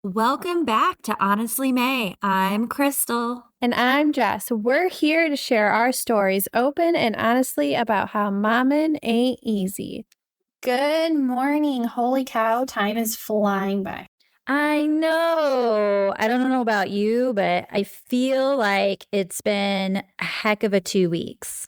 Welcome back to Honestly May. I'm Crystal. And I'm Jess. We're here to share our stories open and honestly about how momming ain't easy. Good morning. Holy cow, time is flying by. I know. I don't know about you, but I feel like it's been a heck of a 2 weeks.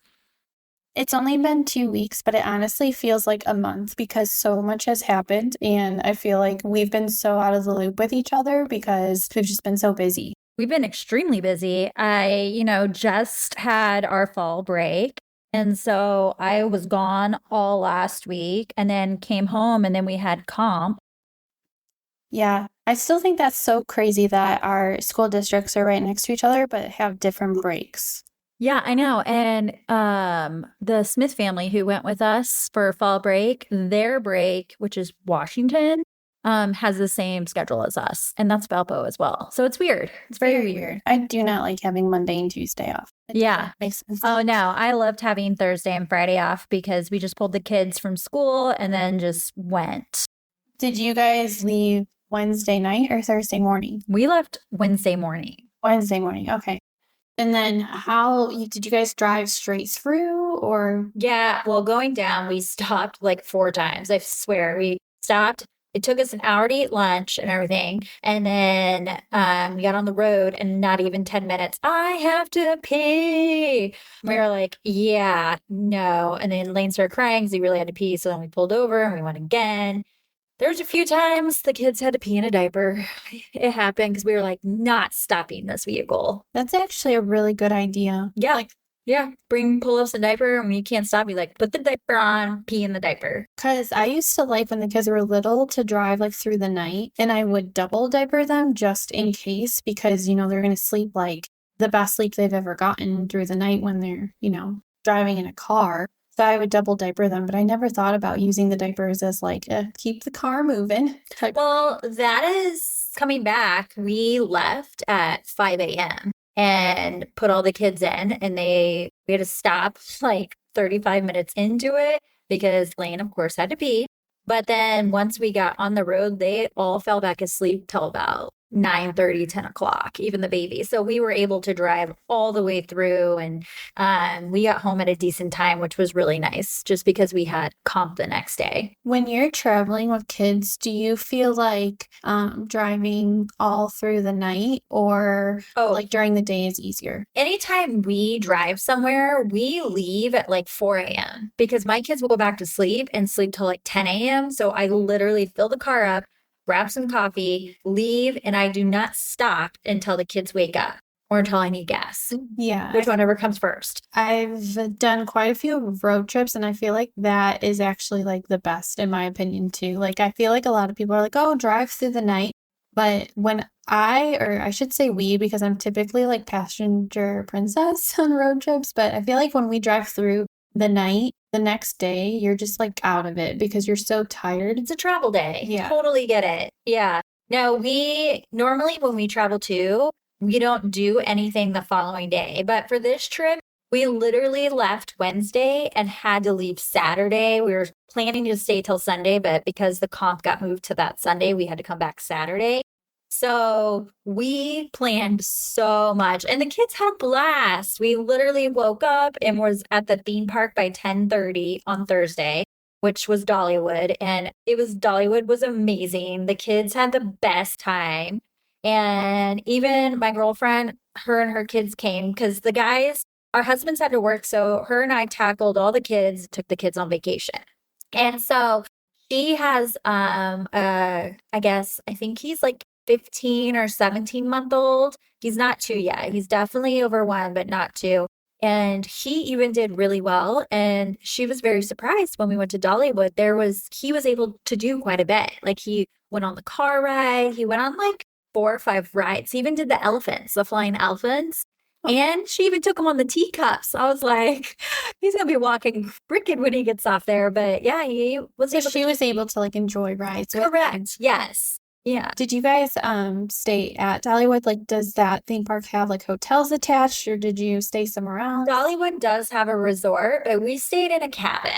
It's only been 2 weeks, but it honestly feels like a month because so much has happened. And I feel like we've been so out of the loop with each other because we've just been so busy. We've been extremely busy. I just had our fall break. And so I was gone all last week and then came home and then we had comp. Yeah, I still think that's so crazy that our school districts are right next to each other, but have different breaks. Yeah, I know. And the Smith family who went with us for fall break, their break, which is Washington, has the same schedule as us. And that's Valpo as well. So it's weird. It's very weird. I do not like having Monday and Tuesday off. Yeah. Makes sense. Oh, no. I loved having Thursday and Friday off because we just pulled the kids from school and then just went. Did you guys leave Wednesday night or Thursday morning? We left Wednesday morning. Wednesday morning. Okay. And then did you guys drive straight through or? Yeah, well, going down, we stopped like 4 times. I swear, we stopped. It took us an hour to eat lunch and everything. And then we got on the road and not even 10 minutes. I have to pee. We were like, yeah, no. And then Lane started crying because he really had to pee. So then we pulled over and we went again. There's a few times the kids had to pee in a diaper. It happened because we were like not stopping this vehicle. That's actually a really good idea. Yeah. Pull us a diaper and when you can't stop, you like put the diaper on, pee in the diaper. Because I used to like when the kids were little to drive like through the night and I would double diaper them just in case because, they're going to sleep like the best sleep they've ever gotten through the night when they're, driving in a car. So I would double diaper them, but I never thought about using the diapers as like keep the car moving. Well, that is coming back. We left at 5 a.m. and put all the kids in and we had to stop like 35 minutes into it because Lane, of course, had to pee. But then once we got on the road, they all fell back asleep till about 9:30, 10 o'clock, even the baby. So we were able to drive all the way through and we got home at a decent time, which was really nice just because we had comp the next day. When you're traveling with kids, do you feel like driving all through the night or like during the day is easier? Anytime we drive somewhere, we leave at like 4 a.m. because my kids will go back to sleep and sleep till like 10 a.m. So I literally fill the car up, grab some coffee, leave, and I do not stop until the kids wake up or until I need gas. Yeah. Whichever comes first. I've done quite a few road trips and I feel like that is actually like the best in my opinion too. Like I feel like a lot of people are like, oh, drive through the night. But when I should say we, because I'm typically like passenger princess on road trips, but I feel like when we drive through the night, the next day, you're just like out of it because you're so tired. It's a travel day. Yeah. Totally get it. Yeah. No, we normally when we travel too, we don't do anything the following day. But for this trip, we literally left Wednesday and had to leave Saturday. We were planning to stay till Sunday, but because the comp got moved to that Sunday, we had to come back Saturday. So we planned so much and the kids had blast. We literally woke up and was at the theme park by 10:30 on Thursday, which was Dollywood. And Dollywood was amazing. The kids had the best time. And even my girlfriend, her and her kids came because our husbands had to work. So her and I tackled all the kids, took the kids on vacation. And so she has, I think he's like 15 or 17-month-old. He's not 2 yet. He's definitely over 1, but not 2. And he even did really well. And she was very surprised when we went to Dollywood. He was able to do quite a bit. Like he went on the car ride. He went on like 4 or 5 rides. He even did the flying elephants. And she even took him on the teacups. I was like, he's going to be walking freaking when he gets off there. But yeah, she was able to like enjoy rides. Correct. Yes. Yeah. Did you guys stay at Dollywood? Like, does that theme park have like hotels attached or did you stay somewhere else? Dollywood does have a resort, but we stayed in a cabin.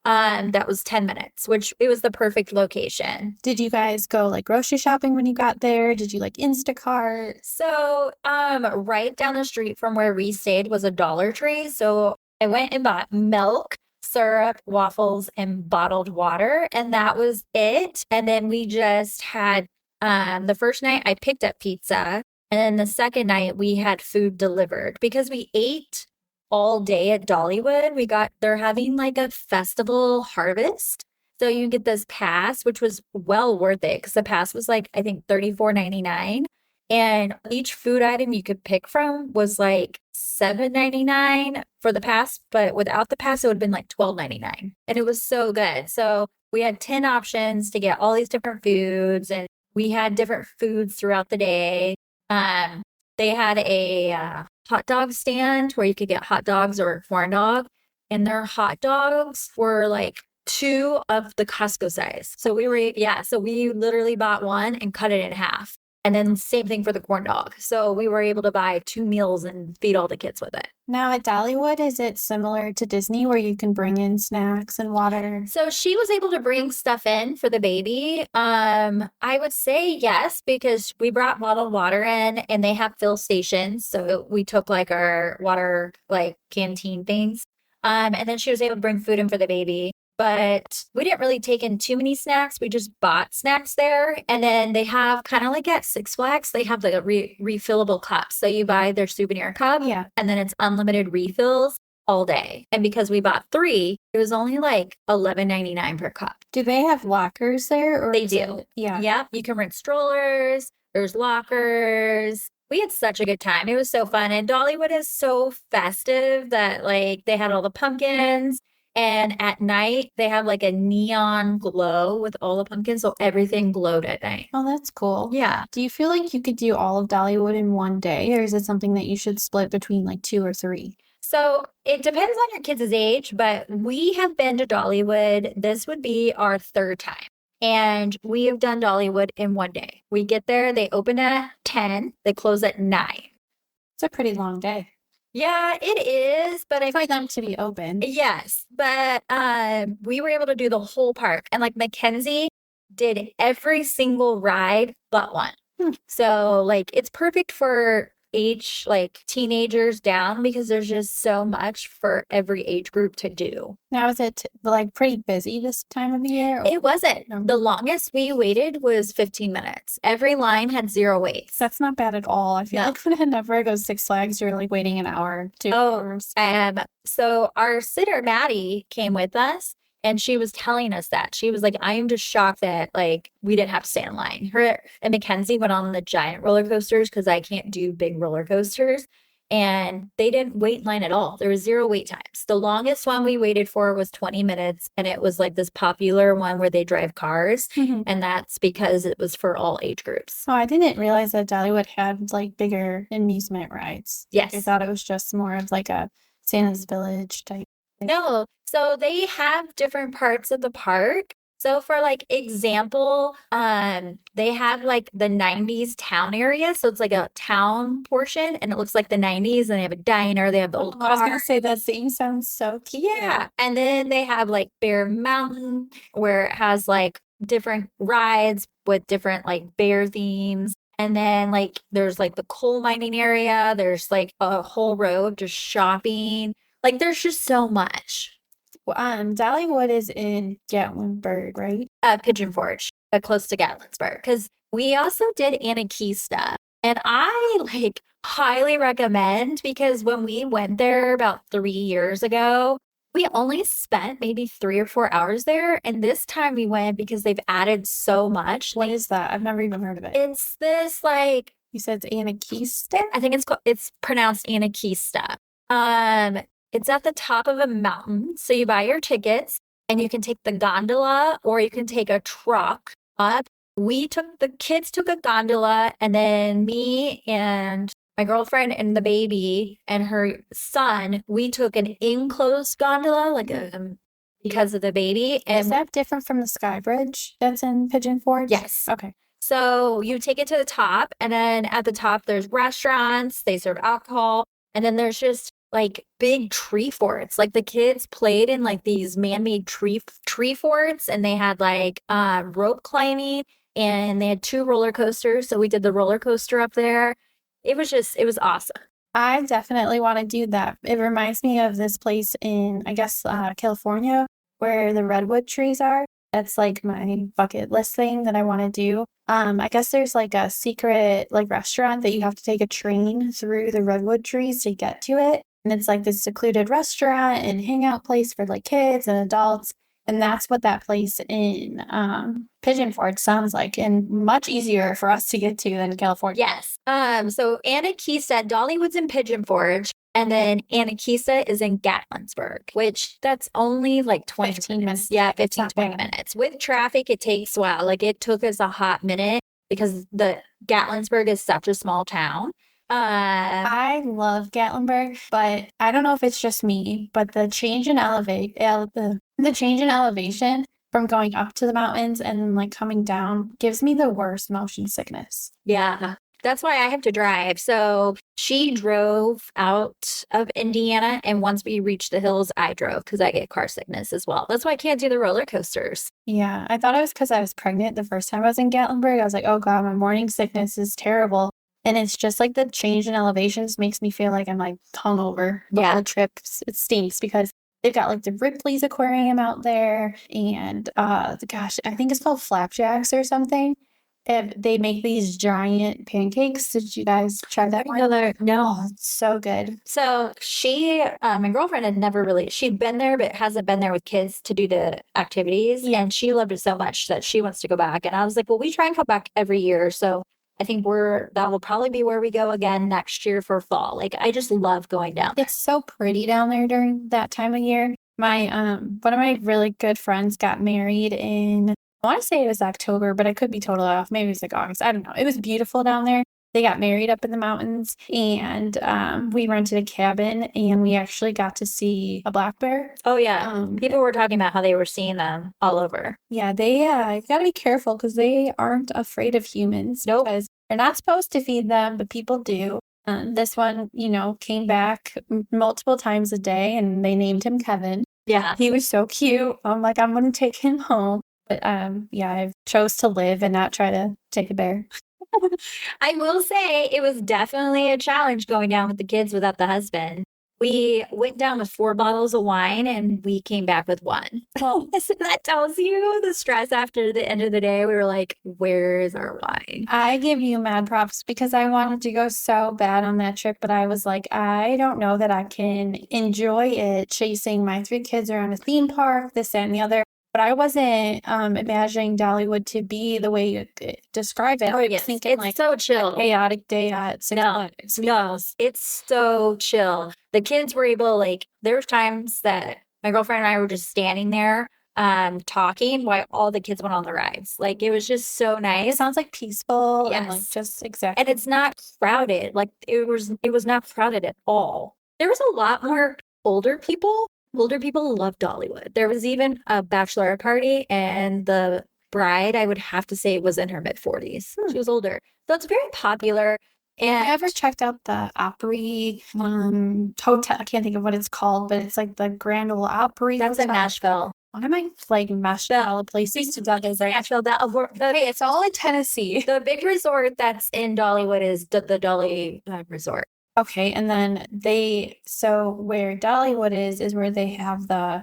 that was 10 minutes, which it was the perfect location. Did you guys go like grocery shopping when you got there? Did you like Instacart? So, right down the street from where we stayed was a Dollar Tree. So I went and bought milk, syrup, waffles, and bottled water, and that was it. And then we just had, the first night I picked up pizza, and then the second night we had food delivered because we ate all day at Dollywood. They're having like a festival harvest. So you get this pass, which was well worth it because the pass was like, I think $34.99. And each food item you could pick from was like $7.99 for the pass, but without the pass, it would have been like $12.99. And it was so good. So we had 10 options to get all these different foods, and we had different foods throughout the day. They had a hot dog stand where you could get hot dogs or a corn dog, and their hot dogs were like 2 of the Costco size. So we literally bought one and cut it in half. And then same thing for the corn dog. So we were able to buy 2 meals and feed all the kids with it. Now at Dollywood, is it similar to Disney where you can bring in snacks and water? So she was able to bring stuff in for the baby. I would say yes, because we brought bottled water in and they have fill stations. So we took like our water, like canteen things. And then she was able to bring food in for the baby. But we didn't really take in too many snacks. We just bought snacks there. And then they have kind of like at Six Flags, they have like a refillable cup. So you buy their souvenir cup, and then it's unlimited refills all day. And because we bought 3, it was only like $11.99 per cup. Do they have lockers there? Or They do. Yeah. You can rent strollers. There's lockers. We had such a good time. It was so fun. And Dollywood is so festive that like they had all the pumpkins. And at night, they have like a neon glow with all the pumpkins. So everything glowed at night. Oh, that's cool. Yeah. Do you feel like you could do all of Dollywood in one day? Or is it something that you should split between like 2 or 3? So it depends on your kids' age, but we have been to Dollywood. This would be our 3rd time. And we have done Dollywood in one day. We get there, they open at 10, they close at 9. It's a pretty long day. Yeah, it is, but I For them to be open. Yes, but we were able to do the whole park, and like Mackenzie did every single ride but one. So like it's perfect for age like teenagers down because there's just so much for every age group to do. Now, is it like pretty busy this time of the year? It wasn't. The longest we waited was 15 minutes. Every line had 0 waits. That's not bad at all. I feel like whenever I go to Six Flags, you're like waiting an hour, 2 hours. So our sitter Maddie came with us, and she was telling us that. She was like, I am just shocked that like we didn't have to stay in line. Her and Mackenzie went on the giant roller coasters because I can't do big roller coasters. And they didn't wait in line at all. There was 0 wait times. The longest one we waited for was 20 minutes. And it was like this popular one where they drive cars. And that's because it was for all age groups. Oh, I didn't realize that Dollywood had like bigger amusement rides. Yes. I thought it was just more of like a Santa's Village type thing. No. So they have different parts of the park. So for like example, they have like the 90s town area. So it's like a town portion and it looks like the 90s, and they have a diner. They have the old car. I was going to say that scene sounds so cute. Yeah. And then they have like Bear Mountain where it has like different rides with different like bear themes. And then like there's like the coal mining area. There's like a whole row of just shopping. Like there's just so much. Dollywood is in Gatlinburg, right? Pigeon Forge, close to Gatlinburg. Because we also did Anakista. And I like highly recommend, because when we went there about 3 years ago, we only spent maybe 3 or 4 hours there. And this time we went because they've added so much. What is that? I've never even heard of it. It's this like, you said it's Anakista? I think it's pronounced Anakista. It's at the top of a mountain. So you buy your tickets and you can take the gondola or you can take a truck up. The kids took a gondola, and then me and my girlfriend and the baby and her son, we took an enclosed gondola, like because of the baby. And is that different from the Sky Bridge that's in Pigeon Forge? Yes. Okay. So you take it to the top, and then at the top there's restaurants, they serve alcohol, and then there's just like big tree forts. Like the kids played in like these man-made tree forts, and they had like rope climbing, and they had 2 roller coasters. So we did the roller coaster up there. It was awesome. I definitely want to do that. It reminds me of this place in, I guess, California where the redwood trees are. That's like my bucket list thing that I want to do. I guess there's like a secret like restaurant that you have to take a train through the redwood trees to get to it. And it's like this secluded restaurant and hangout place for like kids and adults. And that's what that place in Pigeon Forge sounds like, and much easier for us to get to than California. Yes. So Anakeesa, Dollywood's in Pigeon Forge, and then Anakeesa is in Gatlinburg, which that's only like 20 15 minutes. Yeah, 15, Not 20 bad. minutes. With traffic, it takes a while. Like it took us a hot minute because the Gatlinburg is such a small town. I love Gatlinburg, but I don't know if it's just me, but the change in the change in elevation from going up to the mountains and like coming down gives me the worst motion sickness. Yeah. That's why I have to drive. So she drove out of Indiana, and once we reached the hills, I drove because I get car sickness as well. That's why I can't do the roller coasters. Yeah, I thought it was because I was pregnant the first time I was in Gatlinburg. I was like, oh God, my morning sickness is terrible. And it's just like the change in elevations makes me feel like I'm like hungover the whole trip. It stinks because they've got like the Ripley's Aquarium out there, and gosh, I think it's called Flapjacks or something. And they make these giant pancakes. Did you guys try that one? No. It's so good. So she, my girlfriend had never really, she'd been there, but hasn't been there with kids to do the activities. Yeah. And she loved it so much that she wants to go back. And I was like, well, we try and come back every year. So I think that will probably be where we go again next year for fall. Like, I just love going down there. It's so pretty down there during that time of year. My one of my really good friends got married in, I want to say it was October, but I could be totally off. Maybe it was like August. I don't know. It was beautiful down there. They got married up in the mountains, and we rented a cabin, and we actually got to see a black bear. Oh, yeah. People were talking about how they were seeing them all over. Yeah, they got to be careful because they aren't afraid of humans. Nope. Because they're not supposed to feed them, but people do. This one, came back multiple times a day, and they named him Kevin. Yeah. He was so cute. I'm like, I'm going to take him home. But yeah, I chose to live and not try to take a bear. I will say it was definitely a challenge going down with the kids without the husband. We went down with 4 bottles of wine, and we came back with 1. So that tells you the stress after the end of the day. We were like, where is our wine? I give you mad props because I wanted to go so bad on that trip, but I was like, I don't know that I can enjoy it chasing my 3 kids around a theme park, this, that, and the other. But I wasn't imagining Dollywood to be the way you describe it. Oh, I was yes. thinking It's like so chill. chaotic day at Six Flags. No, it's so chill. The kids were able, like, there were times that my girlfriend and I were just standing there talking while all the kids went on the rides. Like, it was just so It nice. sounds like peaceful and like Yes. just exactly. And it's not crowded. Like, it was not crowded at all. There was a lot more older people. Older people love Dollywood. There was even a bachelorette party, and the bride, I would have to say, was in her mid-40s. She was older. So it's very popular. And I ever checked out the Opry hotel. I can't think of what it's called, but it's like the Grand Ole Opry. that's in Hotel. Nashville. Why am I like mashed up all the places to talk about? Nashville. Hey, it's all in Tennessee. The big resort that's in Dollywood is the Dolly Resort. Okay, and then where Dollywood is where they have the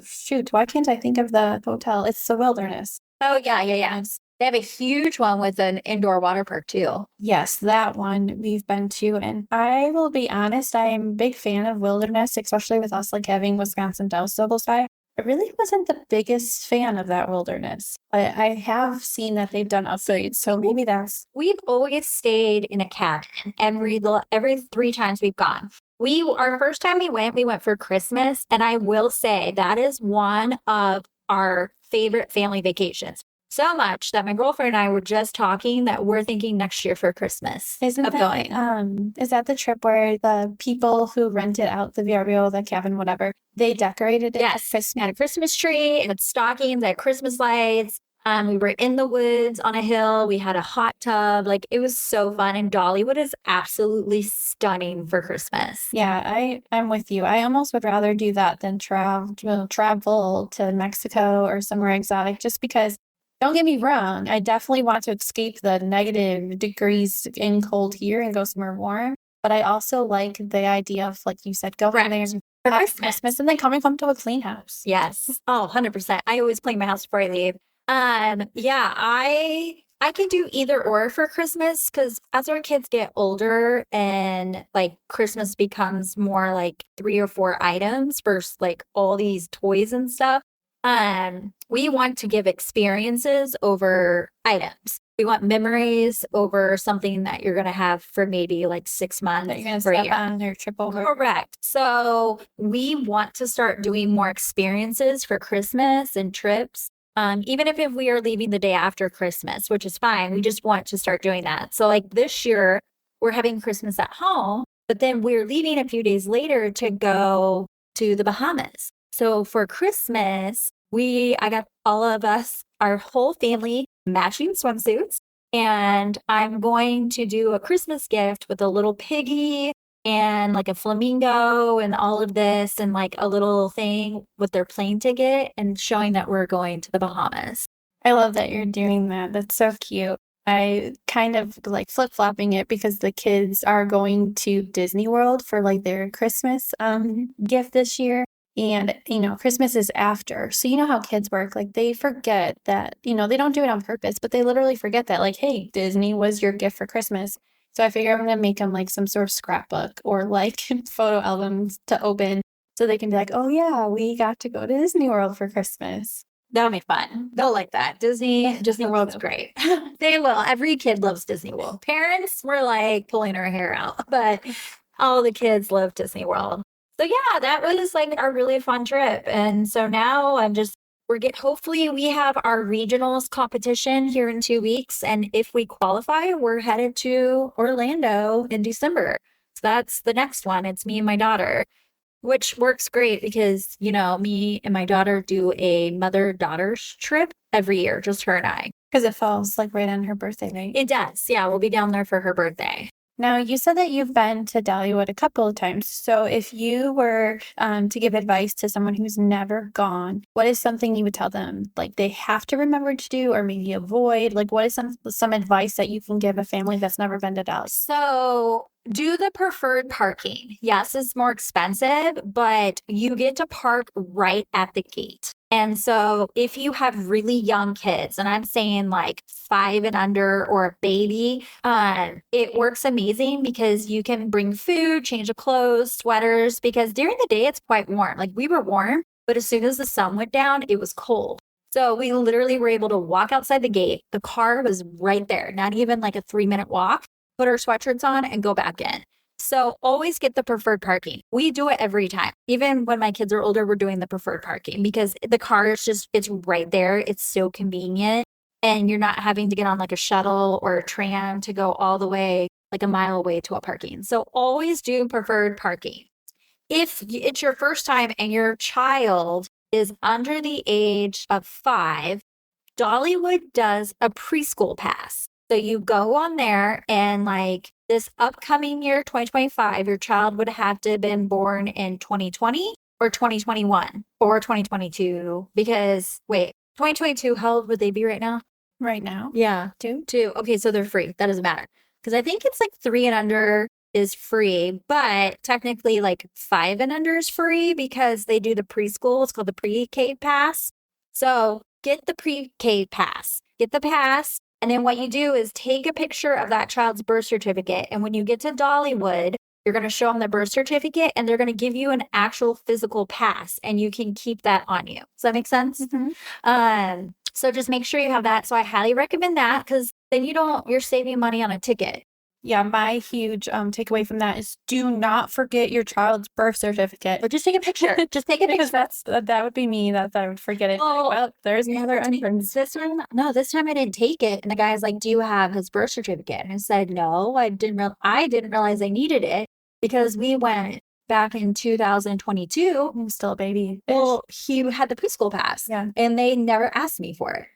shoot, why can't I think of the hotel? It's the Wilderness. Oh, yeah. They have a huge one with an indoor water park, too. Yes, that one we've been to, and I will be honest, I am a big fan of Wilderness, especially with us like having Wisconsin Dells so close by. I really wasn't the biggest fan of that Wilderness, but I have seen that they've done upgrades, so maybe that's... We've always stayed in a cabin every 3 times we've gone. Our first time we went for Christmas, and I will say that is one of our favorite family vacations. So much that my girlfriend and I were just talking that we're thinking next year for Christmas Is that the trip where the people who rented out the VRBO, the cabin, whatever, they decorated it? Yes, had a Christmas tree and stockings, had Christmas lights. We were in the woods on a hill. We had a hot tub. Like it was so fun. And Dollywood is absolutely stunning for Christmas. Yeah, I'm with you. I almost would rather do that than travel to Mexico or somewhere exotic, just because, don't get me wrong, I definitely want to escape the negative degrees in cold here and go somewhere warm. But I also like the idea of, like you said, going Right. there For for Christmas. Christmas and then coming home to a clean house. Yes. Oh, 100%. I always clean my house before I leave. Yeah, I can do either or for Christmas because as our kids get older and like Christmas becomes more like 3 or 4 items versus like all these toys and stuff. We want to give experiences over items. We want memories over something that you're gonna have for maybe like 6 months That you're gonna for a step year. on or trip over. Correct. So we want to start doing more experiences for Christmas and trips. Even if we are leaving the day after Christmas, which is fine, we just want to start doing that. So like this year, we're having Christmas at home, but then we're leaving a few days later to go to the Bahamas. So for Christmas, I got all of us, our whole family, matching swimsuits. And I'm going to do a Christmas gift with a little piggy and like a flamingo and all of this and like a little thing with their plane ticket and showing that we're going to the Bahamas. I love that you're doing that. That's so cute. I kind of like flip-flopping it because the kids are going to Disney World for like their Christmas gift this year. And, Christmas is after. So you know how kids work. Like they forget that, they don't do it on purpose, but they literally forget that, like, hey, Disney was your gift for Christmas. So I figure I'm going to make them like some sort of scrapbook or like photo albums to open so they can be like, oh yeah, we got to go to Disney World for Christmas. That'll be fun. They'll like that. Disney World's great. They will. Every kid loves Disney World. Parents were like pulling our hair out, but all the kids love Disney World. So yeah, that was like a really fun trip. And so now hopefully we have our regionals competition here in 2 weeks. And if we qualify, we're headed to Orlando in December. So that's the next one. It's me and my daughter, which works great because, me and my daughter do a mother-daughter trip every year, just her and I. Because it falls like right on her birthday, right? It does. Yeah, we'll be down there for her birthday. Now, you said that you've been to Dollywood a couple of times. So if you were to give advice to someone who's never gone, what is something you would tell them? Like they have to remember to do or maybe avoid? Like what is some advice that you can give a family that's never been to Dollywood? So do the preferred parking. Yes, it's more expensive, but you get to park right at the gate. And so if you have really young kids, and I'm saying like 5 and under or a baby, it works amazing because you can bring food, change of clothes, sweaters, because during the day it's quite warm. Like we were warm, but as soon as the sun went down, it was cold. So we literally were able to walk outside the gate. The car was right there, not even like a 3-minute walk, put our sweatshirts on and go back in. So always get the preferred parking. We do it every time. Even when my kids are older, we're doing the preferred parking because the car is it's right there. It's so convenient. And you're not having to get on like a shuttle or a tram to go all the way like a mile away to a parking. So always do preferred parking. If it's your first time and your child is under the age of 5, Dollywood does a preschool pass. So you go on there and like this upcoming year, 2025, your child would have to have been born in 2020 or 2021 or 2022 because 2022, how old would they be right now? Right now? Yeah. 2. Okay, so they're free. That doesn't matter. Because I think it's like 3 and under is free, but technically like 5 and under is free because they do the preschool. It's called the pre-K pass. So get the pre-K pass. Get the pass. And then what you do is take a picture of that child's birth certificate. And when you get to Dollywood, you're going to show them the birth certificate and they're going to give you an actual physical pass and you can keep that on you. Does that make sense? Mm-hmm. So just make sure you have that. So I highly recommend that because then you're saving money on a ticket. Yeah, my huge takeaway from that is do not forget your child's birth certificate. Or just take a picture. Just take a picture. Because that would be me, that I would forget it. Oh, well, there's another entrance. This time I didn't take it. And the guy's like, do you have his birth certificate? And I said, no, I didn't realize I needed it because we went back in 2022. I'm still a baby. Well, he had the preschool pass. Yeah. And they never asked me for it.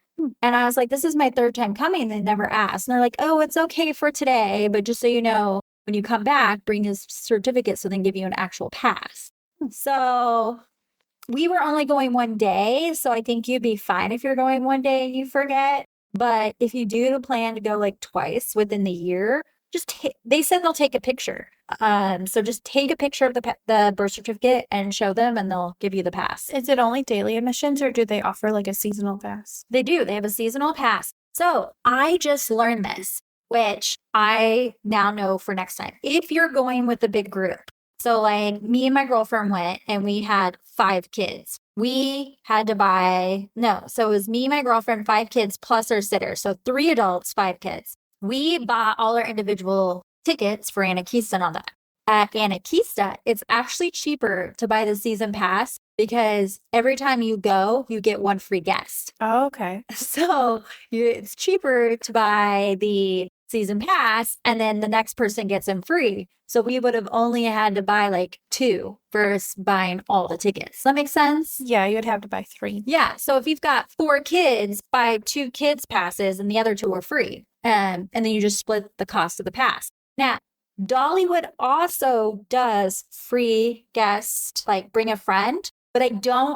And I was like, this is my third time coming. They never asked. And they're like, oh, it's okay for today. But just so you know, when you come back, bring his certificate so they can give you an actual pass. So we were only going one day. So I think you'd be fine if you're going one day and you forget. But if you do plan to go like twice within the year, they said they'll take a picture. So just take a picture of the birth certificate and show them, and they'll give you the pass. Is it only daily admissions, or do they offer like a seasonal pass? They do. They have a seasonal pass. So I just learned this, which I now know for next time. If you're going with a big group, so like me and my girlfriend went and we had 5 kids. We had to so it was me, my girlfriend, 5 kids plus our sitter. So 3 adults, 5 kids. We bought all our individual tickets for Anakista and all that. At Anakista, it's actually cheaper to buy the season pass because every time you go, you get 1 free guest. Oh, okay. So it's cheaper to buy the season pass and then the next person gets them free. So we would have only had to buy like 2 versus buying all the tickets. Does that make sense? Yeah, you would have to buy 3. Yeah. So if you've got 4 kids, buy 2 kids passes and the other 2 are free. And then you just split the cost of the pass. Now, Dollywood also does free guest, like bring a friend, but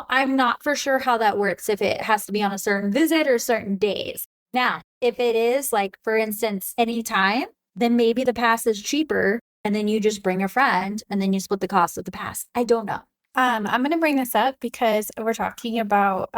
I'm not for sure how that works, if it has to be on a certain visit or certain days. Now, if it is like, for instance, anytime, then maybe the pass is cheaper and then you just bring a friend and then you split the cost of the pass. I don't know. I'm going to bring this up because we're talking about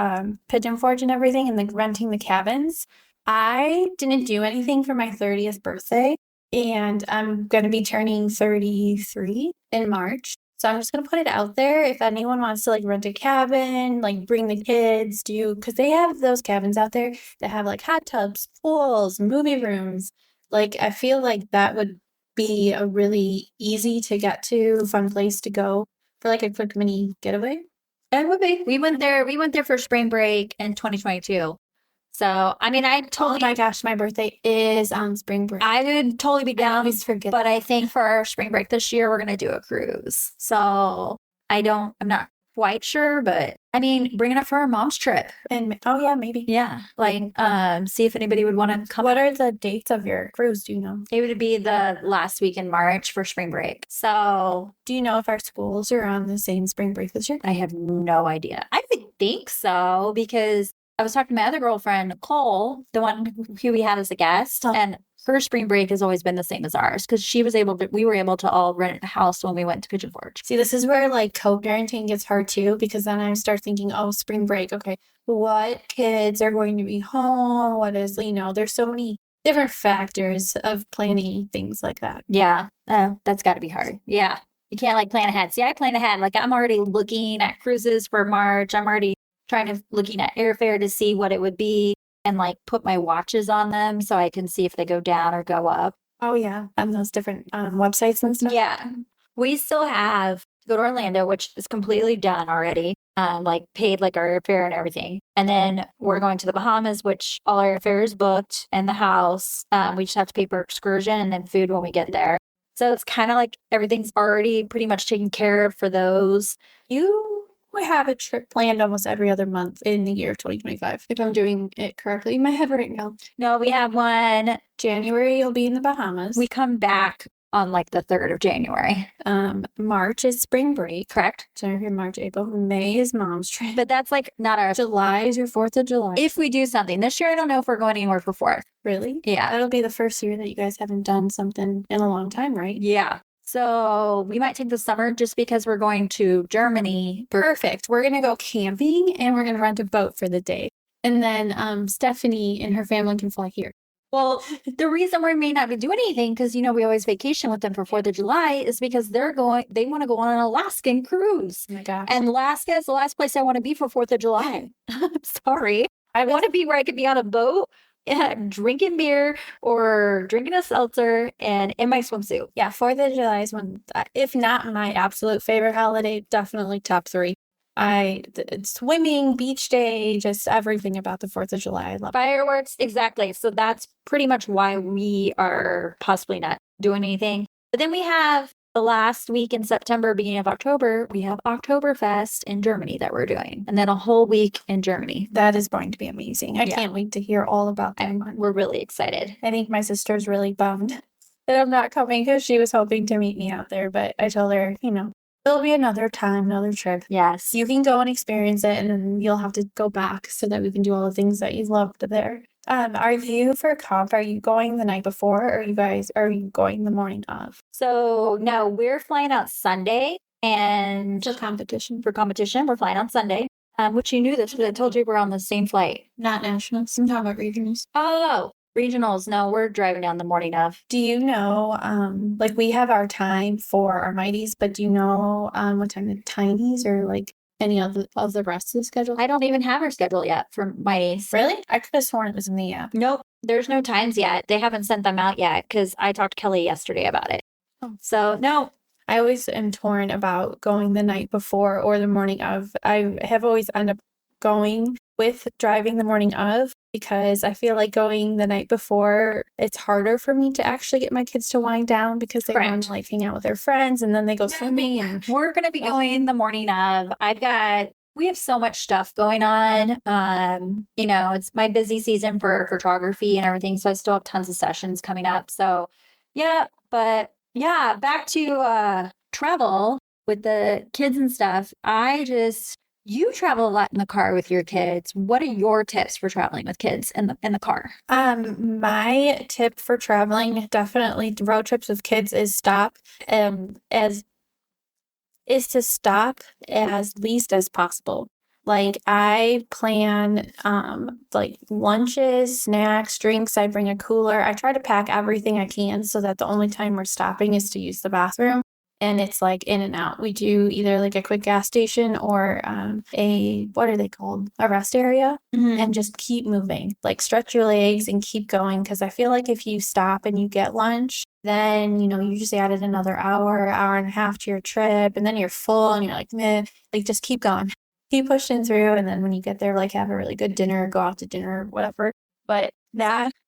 Pigeon Forge and everything and renting the cabins. I didn't do anything for my 30th birthday, and I'm going to be turning 33 in March. So I'm just going to put it out there. If anyone wants to like rent a cabin, like bring the kids, because they have those cabins out there that have like hot tubs, pools, movie rooms. Like, I feel like that would be a really easy to get to, fun place to go for like a quick mini getaway. It would be. We went there for spring break in 2022. So, I mean, Oh my gosh, my birthday is on spring break. I would totally be I down, always forget. but I think for our spring break this year, we're going to do a cruise. So I'm not quite sure, but I mean, bring it up for our mom's trip. And oh yeah, maybe. Yeah. Like, see if anybody would want to come. What are the dates of your cruise? Do you know? It would be the last week in March for spring break. So do you know if our schools are on the same spring break this year? I have no idea. I would think so, because I was talking to my other girlfriend, Nicole, the one who we had as a guest, and her spring break has always been the same as ours because we were able to all rent a house when we went to Pigeon Forge. See, this is where like co-parenting gets hard too, because then I start thinking, oh, spring break. Okay, what kids are going to be home? What is, there's so many different factors of planning things like that. Yeah, that's got to be hard. Yeah, you can't like plan ahead. See, I plan ahead. Like, I'm already looking at cruises for March. I'm already looking at airfare to see what it would be and like put my watches on them so I can see if they go down or go up. Oh yeah, on those different websites and stuff. Yeah, we still have to go to Orlando, which is completely done already. Like paid like our airfare and everything, and then we're going to the Bahamas, which all our airfare is booked, and the house. We just have to pay for excursion and then food when we get there. So it's kind of like everything's already pretty much taken care of for those. We have a trip planned almost every other month in the year 2025, if I'm doing it correctly in my head right now. No, we have one. January, you'll be in the Bahamas. We come back on like the 3rd of January. March is spring break. Correct. January, March, April. May is mom's trip. But that's like not our... July is your 4th of July. If we do something. This year, I don't know if we're going anywhere for 4th. Really? Yeah. That'll be the first year that you guys haven't done something in a long time, right? Yeah. So we might take the summer just because we're going to Germany. Perfect. We're going to go camping and we're going to rent a boat for the day. And then Stephanie and her family can fly here. Well, the reason we may not be doing anything, because, we always vacation with them for 4th of July, is because they want to go on an Alaskan cruise. Oh my gosh. And Alaska is the last place I want to be for 4th of July. I'm sorry. I want to be where I could be on a boat, drinking beer or drinking a seltzer and in my swimsuit. Yeah, 4th of July is one, if not my absolute favorite holiday, definitely top 3. Swimming, beach day, just everything about the 4th of July. I love fireworks. Exactly. So that's pretty much why we are possibly not doing anything. But then we have the last week in September, beginning of October, we have Oktoberfest in Germany that we're doing, and then a whole week in Germany. That is going to be amazing. I can't wait to hear all about that one. We're really excited. I think my sister's really bummed that I'm not coming because she was hoping to meet me out there, but I told her, there'll be another time, another trip. Yes. You can go and experience it, and then you'll have to go back so that we can do all the things that you loved there. Are you for comp? Are you going the night before, or are you going the morning of? So no, we're flying out Sunday, and For competition. we're flying on Sunday. Which you knew this because I told you we're on the same flight. Not nationals. I'm talking about regionals. Oh, regionals. No, we're driving down the morning of. Do you know, like we have our time for our mighties, but do you know what time the tinies or like any of the rest of the schedule? I don't even have our schedule yet for my niece. Really? I could have sworn it was in the app. Nope. There's no times yet. They haven't sent them out yet because I talked to Kelly yesterday about it. Oh. So no. I always am torn about going the night before or the morning of. I have always ended up going with driving the morning of because I feel like going the night before, it's harder for me to actually get my kids to wind down because they want to like hang out with their friends and then they go swimming. And we're going to be going the morning of. We have so much stuff going on. It's my busy season for photography and everything. So I still have tons of sessions coming up. So yeah, but yeah, back to travel with the kids and stuff. You travel a lot in the car with your kids. What are your tips for traveling with kids in the car? My tip for traveling, definitely road trips with kids, is to stop as least as possible. Like I plan like lunches, snacks, drinks. I bring a cooler. I try to pack everything I can so that the only time we're stopping is to use the bathroom. And it's like in and out. We do either like a quick gas station or what are they called? A rest area. Mm-hmm. And just keep moving. Like stretch your legs and keep going. Because I feel like if you stop and you get lunch, then, you just added another hour and a half to your trip. And then you're full and you're like, meh. Like just keep going. Keep pushing through. And then when you get there, like have a really good dinner, go out to dinner, whatever. But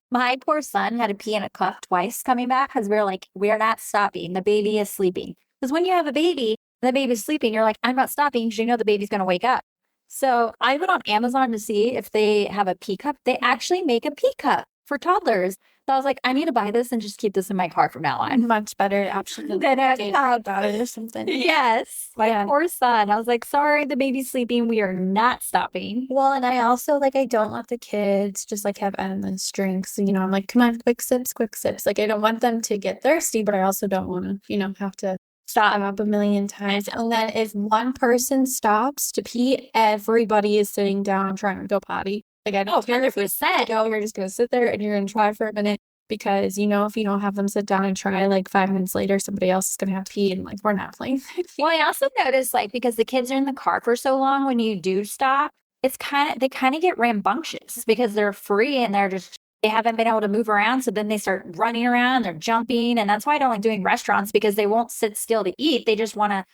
my poor son had to pee in a cup twice coming back because we're not stopping. The baby is sleeping. Because when you have a baby, the baby's sleeping, you're like, I'm not stopping because the baby's going to wake up. So I went on Amazon to see if they have a pee cup. They actually make a pee cup for toddlers. So I was like, I need to buy this and just keep this in my car from now on. Much better option than about it or something. Yes. My poor son. I was like, sorry, the baby's sleeping. We are not stopping. Well, and I also I don't let the kids just have endless drinks. I'm like, come on, quick sips, quick sips. Like I don't want them to get thirsty, but I also don't want to, have to stop them up a million times. And then if one person stops to pee, everybody is sitting down trying to go potty. Like I don't care if it's you're just going to sit there and you're going to try for a minute because, if you don't have them sit down and try 5 minutes later, somebody else is going to have to pee and we're not playing. Well, I also noticed because the kids are in the car for so long, when you do stop, they kind of get rambunctious because they're free and they haven't been able to move around. So then they start running around, they're jumping. And that's why I don't like doing restaurants because they won't sit still to eat. They just want to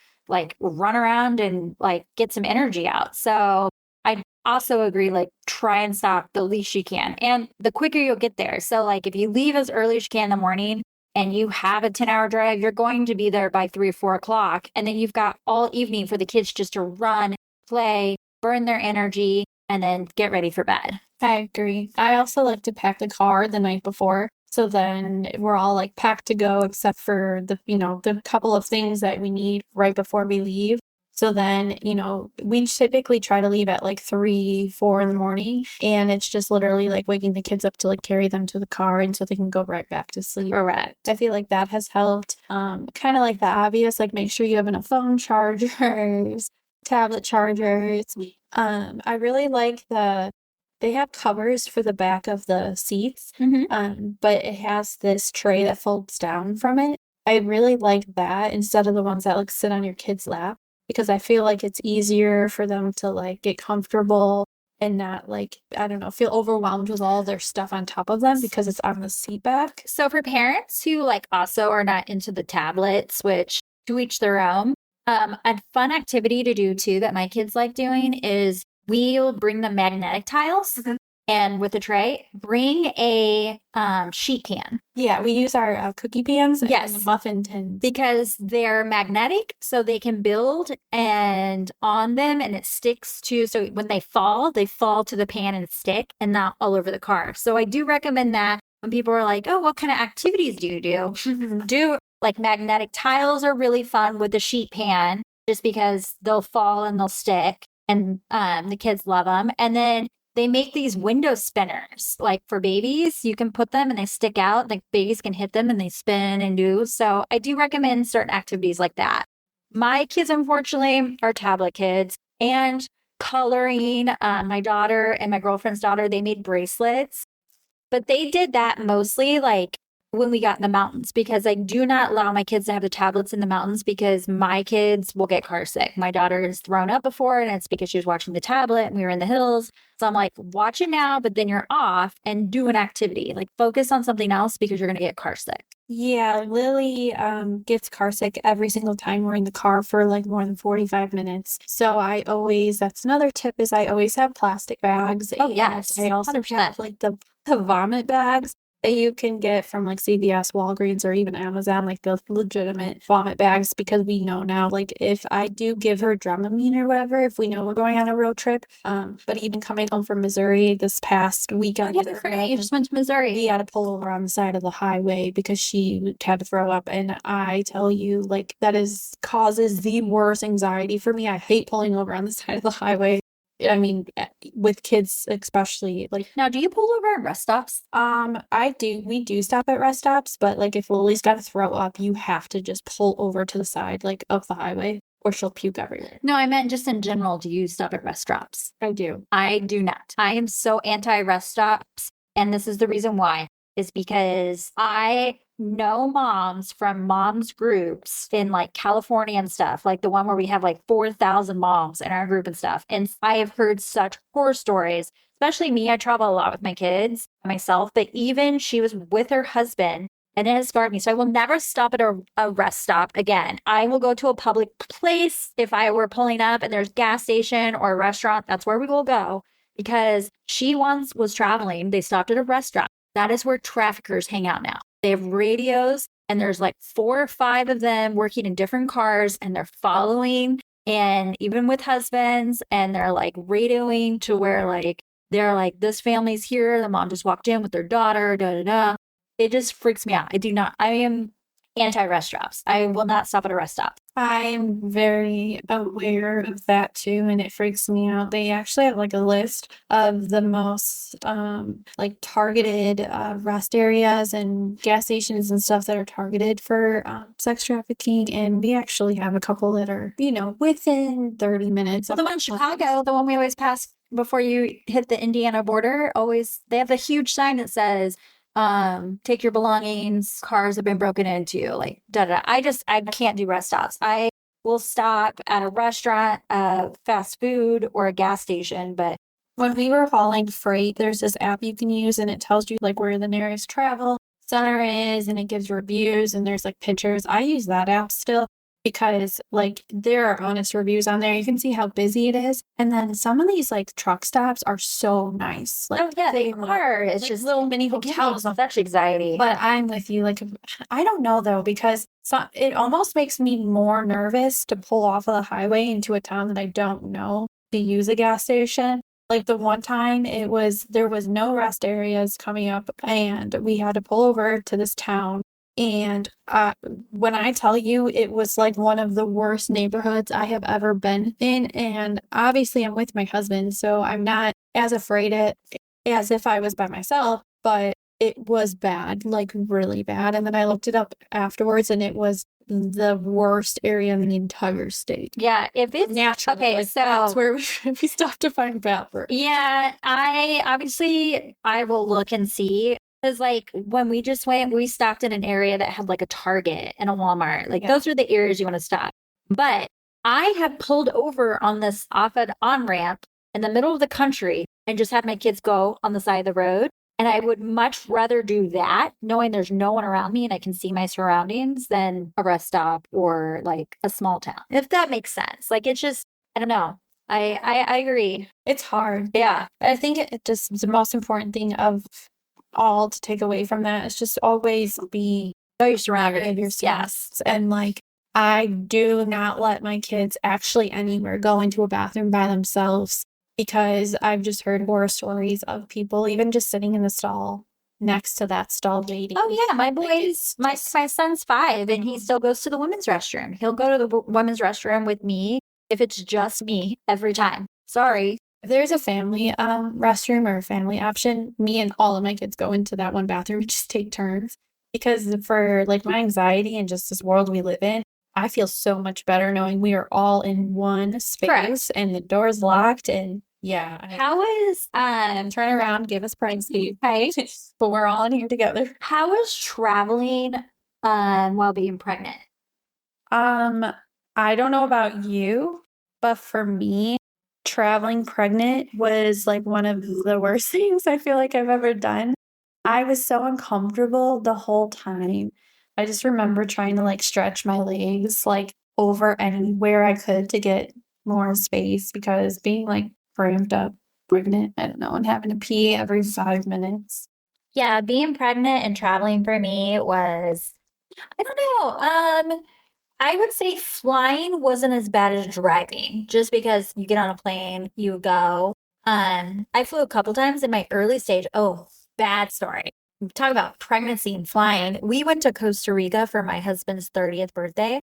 run around and get some energy out. So I also agree, try and stop the least you can. And the quicker you'll get there. So if you leave as early as you can in the morning and you have a 10-hour drive, you're going to be there by 3 or 4 o'clock. And then you've got all evening for the kids just to run, play, burn their energy, and then get ready for bed. I agree. I also like to pack the car the night before. So then we're all packed to go except for the couple of things that we need right before we leave. So then, we typically try to leave at 3, 4 in the morning. And it's just literally waking the kids up to carry them to the car and so they can go right back to sleep. Correct. I feel like that has helped. Kind of the obvious, make sure you have enough phone chargers, tablet chargers. I really like they have covers for the back of the seats, but it has this tray that folds down from it. I really like that instead of the ones that sit on your kid's lap because I feel like it's easier for them to get comfortable and not feel overwhelmed with all their stuff on top of them because it's on the seat back. So for parents who also are not into the tablets, which to each their own, a fun activity to do too that my kids like doing is we'll bring them magnetic tiles and with a tray, bring a sheet pan. Yeah, we use our cookie pans Yes. and muffin tins. Because they're magnetic, so they can build and on them, and it sticks to, so when they fall to the pan and stick and not all over the car. So I do recommend that when people are like, oh, what kind of activities do you do? Do like magnetic tiles are really fun with the sheet pan just because they'll fall and they'll stick, and the kids love them. And then they make these window spinners, like for babies. You can put them and they stick out. Like babies can hit them and they spin and do. So I do recommend certain activities like that. My kids, unfortunately, are tablet kids and coloring. My daughter and my girlfriend's daughter, they made bracelets, but they did that mostly like when we got in the mountains, because I do not allow my kids to have the tablets in the mountains because my kids will get car sick. My daughter has thrown up before, and it's because she was watching the tablet and we were in the hills. So I'm like, watch it now, but then you're off and do an activity. Like focus on something else because you're going to get car sick. Yeah, Lily gets car sick every single time we're in the car for like more than 45 minutes. So that's another tip, is I always have plastic bags. Oh, and yes. I also 100%. have like the vomit bags that you can get from like CVS, Walgreens, or even Amazon, like the legitimate vomit bags, because we know now, like if I do give her Dramamine or whatever, if we know we're going on a road trip, but even coming home from Missouri this past weekend, You just went to Missouri. we had to pull over on the side of the highway because she had to throw up. And I tell you, like, causes the worst anxiety for me. I hate pulling over on the side of the highway. I mean, with kids especially. Like, Now, do you pull over at rest stops? we do stop at rest stops, but like if Lily's got to throw up, you have to just pull over to the side, like, of the highway, or she'll puke everywhere. No, I meant just in general. Do you stop at rest stops? I do. I do not. I am so anti rest stops. And this is the reason why, is because I know moms from moms groups in like California and stuff, like the one where we have like 4,000 moms in our group and stuff. And I have heard such horror stories, especially me. I travel a lot with my kids, myself, but even she was with her husband. And it has scarred me. So I will never stop at a rest stop again. I will go to a public place. If I were pulling up and there's gas station or a restaurant, that's where we will go. Because she once was traveling. They stopped at a restaurant. That is where traffickers hang out now. They have radios, and there's like 4 or 5 of them working in different cars, and they're following, and even with husbands, and they're like radioing to where like, they're like, this family's here. The mom just walked in with their daughter, da da da. It just freaks me out. I am anti-rest stops. I will not stop at a rest stop. I'm very aware of that too, and it freaks me out. They actually have like a list of the most like targeted rest areas and gas stations and stuff that are targeted for sex trafficking, and we actually have a couple that are, within 30 minutes. Well, the one in Chicago, the one we always pass before you hit the Indiana border, they have a huge sign that says, take your belongings, cars have been broken into, like da da. I can't do rest stops. I will stop at a restaurant, fast food, or a gas station. But when we were hauling freight, there's this app you can use, and it tells you like where the nearest travel center is, and it gives reviews, and there's like pictures. I use that app still because like there are honest reviews on there. You can see how busy it is. And then some of these like truck stops are so nice. Like, oh yeah, they are. It's like just little mini hotels. That's anxiety. But I'm with you. Like, I don't know though, because it almost makes me more nervous to pull off of the highway into a town that I don't know to use a gas station. Like the one time there was no rest areas coming up, and we had to pull over to this town. And when I tell you, it was like one of the worst neighborhoods I have ever been in. And obviously I'm with my husband, so I'm not as afraid as if I was by myself, but it was bad, like really bad. And then I looked it up afterwards, and it was the worst area in the entire state. Yeah, if it's natural. Okay, like, so that's where we stopped to find bathroom. Yeah, I will look and see. Because like when we just went, we stopped in an area that had like a Target and a Walmart. Like those are the areas you want to stop. But I have pulled over on this on-ramp in the middle of the country and just had my kids go on the side of the road. And I would much rather do that, knowing there's no one around me and I can see my surroundings, than a rest stop or like a small town. If that makes sense. Like it's just, I don't know. I agree. It's hard. Yeah. I think it just the most important thing of all to take away from that is just always be Know your aware of your surroundings. Yes. surroundings. And like, I do not let my kids actually anywhere go into a bathroom by themselves because I've just heard horror stories of people even just sitting in the stall next to that stall waiting. Oh yeah, my son's 5 and he still goes to the women's restroom. He'll go to the women's restroom with me if it's just me every time. Sorry. If there's a family restroom or a family option, me and all of my kids go into that one bathroom and just take turns. Because for like my anxiety and just this world we live in, I feel so much better knowing we are all in one space Correct. and the door's locked and yeah. How is Turn around, give us privacy, right? But we're all in here together. how is traveling while being pregnant? I don't know about you, but for me, traveling pregnant was like one of the worst things I feel like I've ever done. I was so uncomfortable the whole time. I just remember trying to like stretch my legs like over anywhere I could to get more space because being like cramped up pregnant, I don't know, and having to pee every 5 minutes. Yeah, being pregnant and traveling for me was, I don't know. I would say flying wasn't as bad as driving, just because you get on a plane, you go. I flew a couple times in my early stage. Oh, bad story. Talk about pregnancy and flying. We went to Costa Rica for my husband's 30th birthday,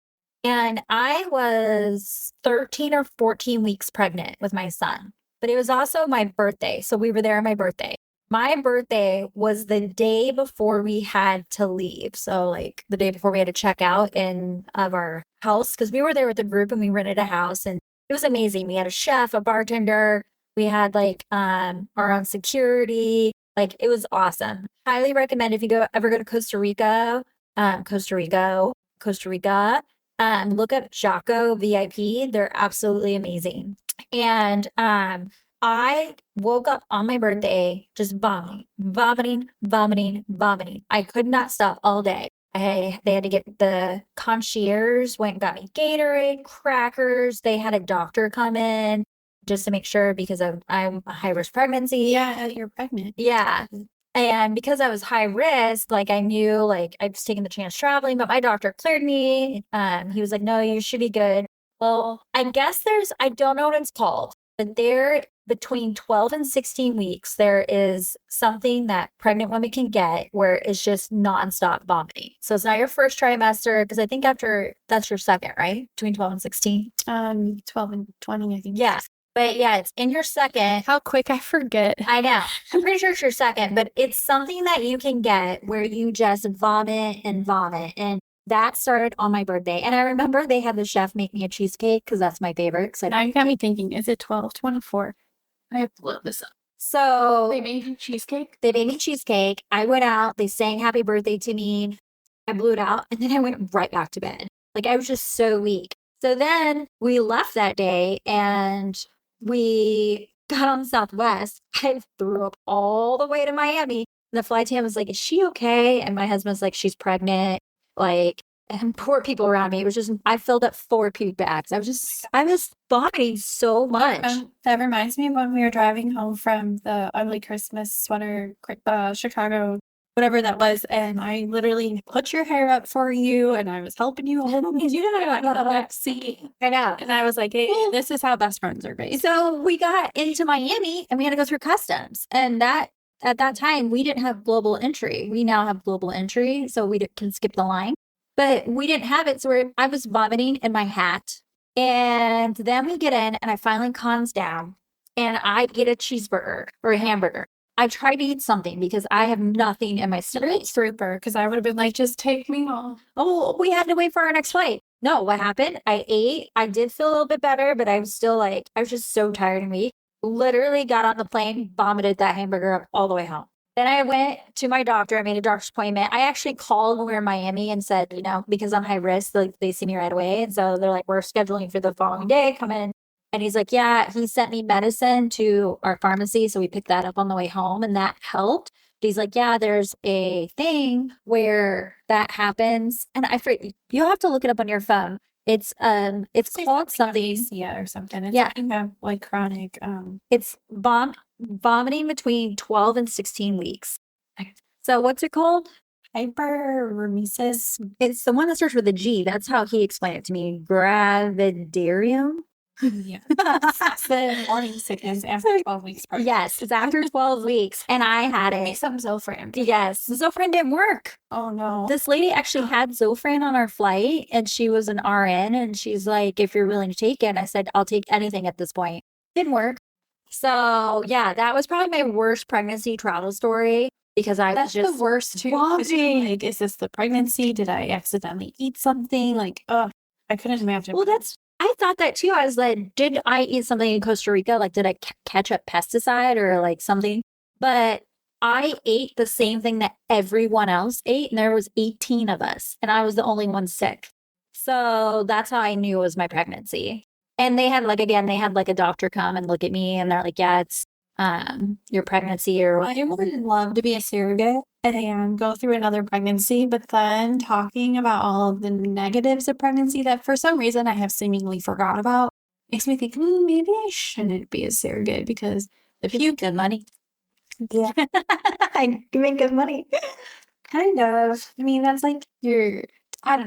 and I was 13 or 14 weeks pregnant with my son. But it was also my birthday, so we were there on my birthday. My birthday was the day before we had to leave. So like the day before we had to check out in of our house because we were there with a group and we rented a house and it was amazing. We had a chef, a bartender, we had like our own security. Like it was awesome. Highly recommend if you ever go to Costa Rica, Costa Rica, look up Jaco VIP. They're absolutely amazing. And I woke up on my birthday just vomiting, vomiting, vomiting, vomiting. I could not stop all day. They had to get the concierge went and got me Gatorade, crackers. They had a doctor come in just to make sure because I'm a high risk pregnancy. Yeah, you're pregnant. Yeah. And because I was high risk, like I knew like I was taking the chance traveling, but my doctor cleared me. He was like, no, you should be good. Well, I guess I don't know what it's called, but there between 12 and 16 weeks, there is something that pregnant women can get where it's just nonstop vomiting. So it's not your first trimester, because I think after that's your second, right? Between 12 and 16. 12 and 20, I think. Yeah. But yeah, it's in your second. How quick I forget. I know. I'm pretty sure it's your second, but it's something that you can get where you just vomit and vomit. And that started on my birthday. And I remember they had the chef make me a cheesecake because that's my favorite. Now you got me thinking, is it 12, 24? I have to look this up. So They made you cheesecake? they made me cheesecake. I went out, they sang happy birthday to me. I blew it out, and then I went right back to bed. Like I was just so weak. So then we left that day and we got on Southwest. I threw up all the way to Miami. The flight attendant was like, is she okay? And my husband's like, she's pregnant. Like, and poor people around me. It was just, I filled up 4 puke bags. I was vomiting so much. That reminds me of when we were driving home from the ugly Christmas sweater, Chicago, whatever that was. And I literally put your hair up for you and I was helping you hold on. See, I know. and I was like, hey, this is how best friends are based. So we got into Miami and we had to go through customs. And at that time, we didn't have global entry. We now have global entry, so we can skip the line. But we didn't have it, so I was vomiting in my hat. And then we get in, and I finally calms down, and I get a cheeseburger or a hamburger. I try to eat something because I have nothing in my stomach. Trooper, because I would have been like, just take me home. Oh, we had to wait for our next flight. No, what happened? I ate. I did feel a little bit better, but I was still like, I was just so tired and weak. Literally got on the plane, vomited that hamburger up all the way home. Then I went to my doctor. I made a doctor's appointment. I actually called when we were in Miami and said, because I'm high risk, like they see me right away. And so they're like, we're scheduling for the following day. Come in. And he's like, yeah, he sent me medicine to our pharmacy. So we picked that up on the way home and that helped. But he's like, yeah, there's a thing where that happens. And you'll have to look it up on your phone. It's called something. or something. It's Yeah. you have like chronic. It's vomiting between 12 and 16 weeks. So what's it called? Hyperemesis. It's the one that starts with a G. That's how he explained it to me. Gravidarium. Yeah. That's the morning sickness after 12 weeks. Pregnant. Yes, it's after 12 weeks. And I had it. Some Zofran. Yes, Zofran didn't work. Oh no. This lady actually had Zofran on our flight, and she was an RN, and she's like, if you're willing to take it. And I said, I'll take anything at this point. Didn't work. So yeah, that was probably my worst pregnancy travel story because I was just the worst too. 'Cause you're like, is this the pregnancy? Did I accidentally eat something? Like, I couldn't imagine. Well, I thought that too. I was like, did I eat something in Costa Rica? Like, did I catch a pesticide or like something? But I ate the same thing that everyone else ate, and there was 18 of us, and I was the only one sick. So that's how I knew it was my pregnancy. And they had like a doctor come and look at me, and they're like, yeah, it's your pregnancy or I would love to be a surrogate and go through another pregnancy, but then talking about all of the negatives of pregnancy that for some reason I have seemingly forgot about makes me think, maybe I shouldn't be a surrogate because if you good money. Yeah. I make good money. Kind of. I mean, that's like I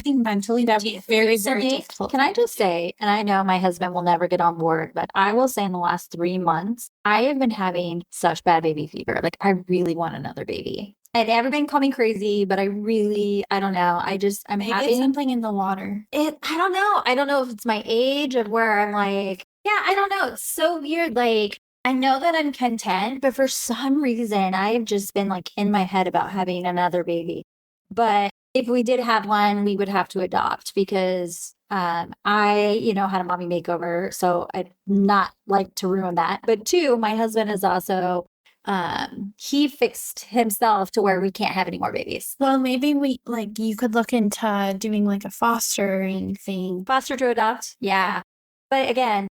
think mentally that would be very, very difficult. Can I just say, and I know my husband will never get on board, but I will say in the last 3 months, I have been having such bad baby fever. Like, I really want another baby. And everybody call me crazy, but I don't know. I'm Maybe having it's something in the water. I don't know. I don't know if it's my age of where I'm like, yeah, I don't know. It's so weird. Like, I know that I'm content, but for some reason, I've just been like in my head about having another baby. But if we did have one, we would have to adopt because I, had a mommy makeover. So I'd not like to ruin that. But two, my husband is also, he fixed himself to where we can't have any more babies. Well, maybe you could look into doing like a fostering thing. Foster to adopt? Yeah. But again,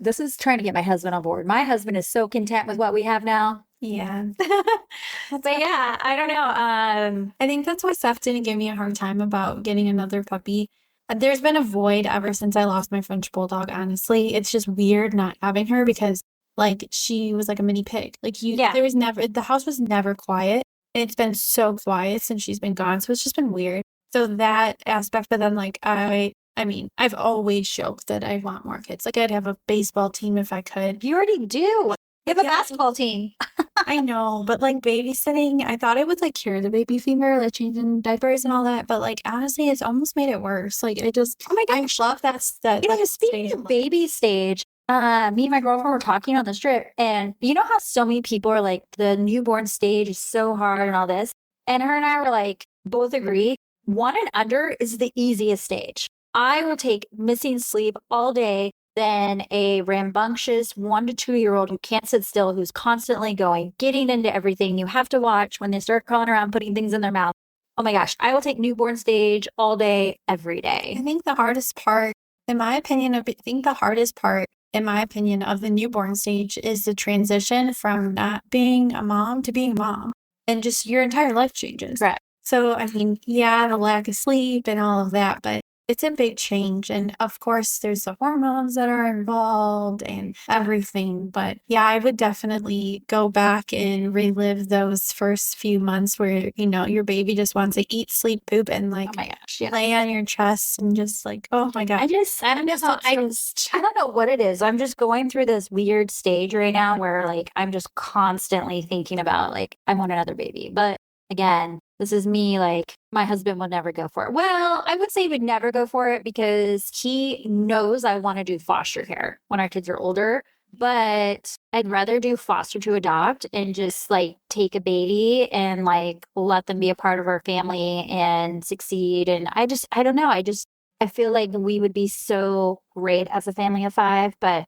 this is trying to get my husband on board. My husband is so content with what we have now. Yeah. But yeah, I don't know. I think that's why Seth didn't give me a hard time about getting another puppy. There's been a void ever since I lost my French bulldog, honestly. It's just weird not having her because like she was like a mini pig. Like the house was never quiet. And it's been so quiet since she's been gone. So it's just been weird. So that aspect, but then like I mean, I've always joked that I want more kids. Like I'd have a baseball team if I could. You already do. You have a basketball team. I know, but like babysitting, I thought it would like cure the baby fever, like changing diapers and all that. But like honestly, it's almost made it worse. Like it just, oh my gosh, love that. Speaking of baby stage, me and my girlfriend were talking on the trip, and you know how so many people are like, the newborn stage is so hard and all this. And her and I were like, both agree, 1 and under is the easiest stage. I will take missing sleep all day than a rambunctious 1 to 2 year old who can't sit still, who's constantly going, getting into everything. You have to watch when they start crawling around, putting things in their mouth. Oh my gosh, I will take newborn stage all day, every day. I think the hardest part, in my opinion, of the newborn stage is the transition from not being a mom to being a mom. And just your entire life changes. Right. So, I mean, yeah, the lack of sleep and all of that, but it's a big change. And of course, there's the hormones that are involved and everything. But yeah, I would definitely go back and relive those first few months where, your baby just wants to eat, sleep, poop, and like, oh my gosh, yeah, lay on your chest and just like, oh my God. I don't know what it is. I'm just going through this weird stage right now where like, I'm just constantly thinking about like, I want another baby. But again, this is me, like, my husband would never go for it. Well, I would say he would never go for it because he knows I want to do foster care when our kids are older. But I'd rather do foster to adopt and just like take a baby and like let them be a part of our family and succeed. And I don't know. I feel like we would be so great as a family of 5, but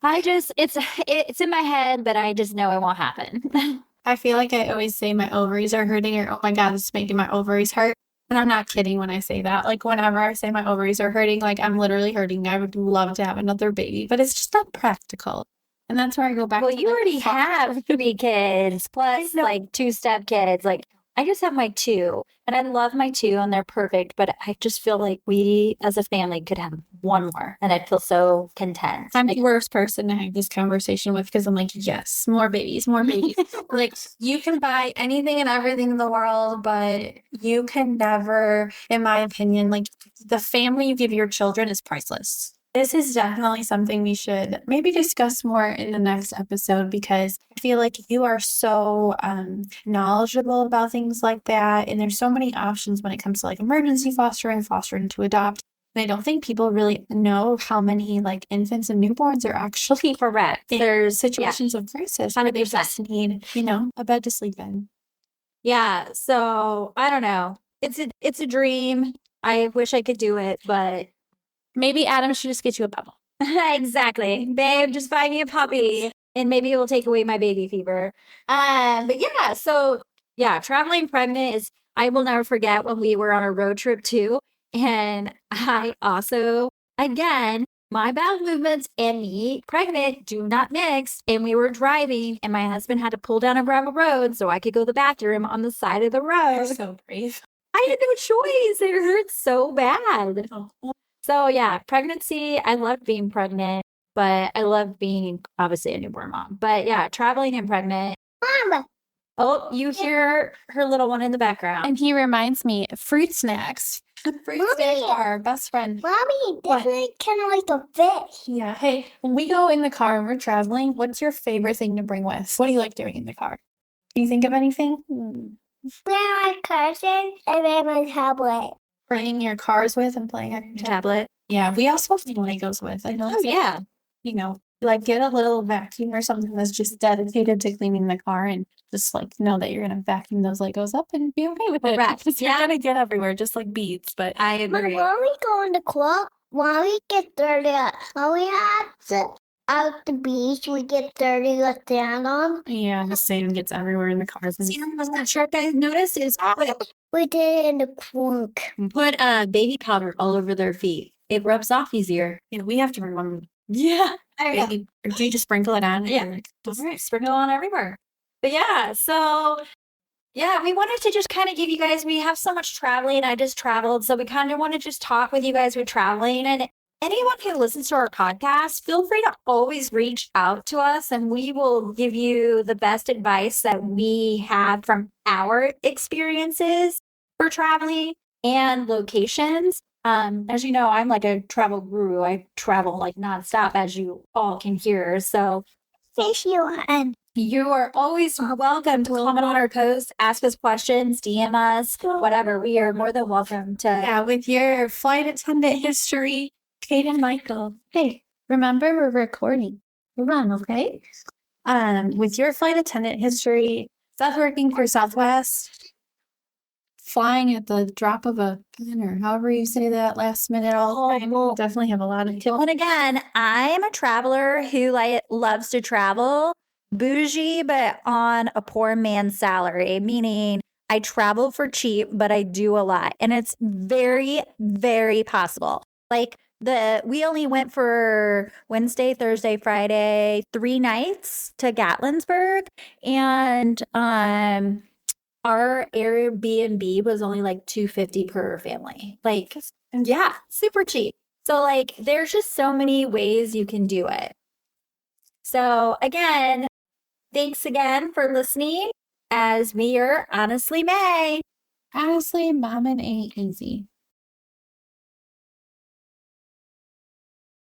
it's in my head, but I just know it won't happen. I feel like I always say my ovaries are hurting or, oh my God, it's making my ovaries hurt. And I'm not kidding when I say that. Like whenever I say my ovaries are hurting, like I'm literally hurting. I would love to have another baby, but it's just not practical. And that's where I go back. Well, you already have 3 kids plus like 2 step kids. Like I just have my two, and I love my two, and they're perfect. But I just feel like we, as a family, could have one more, and I'd feel so content. I'm the worst person to have this conversation with because I'm like, yes, more babies, more babies. Like, you can buy anything and everything in the world, but you can never, in my opinion, like, the family you give your children is priceless. This is definitely something we should maybe discuss more in the next episode because I feel like you are so knowledgeable about things like that. And there's so many options when it comes to like emergency fostering to adopt. And I don't think people really know how many like infants and newborns are actually Correct. There's situations of crisis where they just need, a bed to sleep in. Yeah. So I don't know. It's a dream. I wish I could do it, but Maybe Adam should just get you a bubble. exactly. Babe, just buy me a puppy and maybe it will take away my baby fever. But yeah, so yeah, traveling pregnant is, I will never forget when we were on a road trip too. And I also, again, my bowel movements and me pregnant do not mix. And we were driving and my husband had to pull down a gravel road so I could go to the bathroom on the side of the road. You're so brave. I had no choice. It hurt so bad. Oh. So yeah, pregnancy, I love being pregnant, but I love being obviously a newborn mom. But yeah, traveling and pregnant. Mama. Oh, you hear her little one in the background. And he reminds me, fruit snacks. Fruit snacks are our best friend. Mommy, this is kind of like a fish. Yeah. Hey, when we go in the car and we're traveling, what's your favorite thing to bring with? What do you like doing in the car? Do you think of anything? Bring my cousin and bring my tablet. Bringing your cars with and playing on your Tablet. Yeah, we also have Legos with. I know. Oh yeah. Like get a little vacuum or something that's just dedicated to cleaning the car and just like know that you're gonna vacuum those Legos up and be okay with it. Correct. Because you're gonna get everywhere, just like beads. But I agree. When we go in the club, when we get dirty, when we have to out the beach, we get dirty with sand on. yeah, the sand gets everywhere in the cars. See, was that sharp I noticed is We did it in the trunk. put baby powder all over their feet. It rubs off easier. We have to remember. Yeah. Baby, or do you just sprinkle it on? Yeah. All right, sprinkle on everywhere. But yeah, so yeah, we wanted to just kind of give you guys, we have so much traveling. I just traveled. So we kind of want to just talk with you guys with traveling. And anyone who listens to our podcast, feel free to always reach out to us and we will give you the best advice that we have from our experiences for traveling and locations. As you know, I'm like a travel guru. I travel like nonstop, as you all can hear. So Fish you on. you are always welcome to comment on our posts, ask us questions, DM us, whatever. We are more than welcome to. Yeah, with your flight attendant history, Kate and Michael. Hey, remember we're recording. We're on, okay? With your flight attendant history, Seth working for Southwest, flying at the drop of a pin, or however you say that last minute, all definitely have a lot of And again, I am a traveler who loves to travel, bougie, but on a poor man's salary, meaning I travel for cheap, but I do a lot. And it's very, very possible. Like we only went for Wednesday, Thursday, Friday, 3 nights to Gatlinburg. And our Airbnb was only like $250 per family. Like, yeah, super cheap. So like, there's just so many ways you can do it. So again, thanks again for listening as we are Honestly May. Honestly, Mammon ain't easy.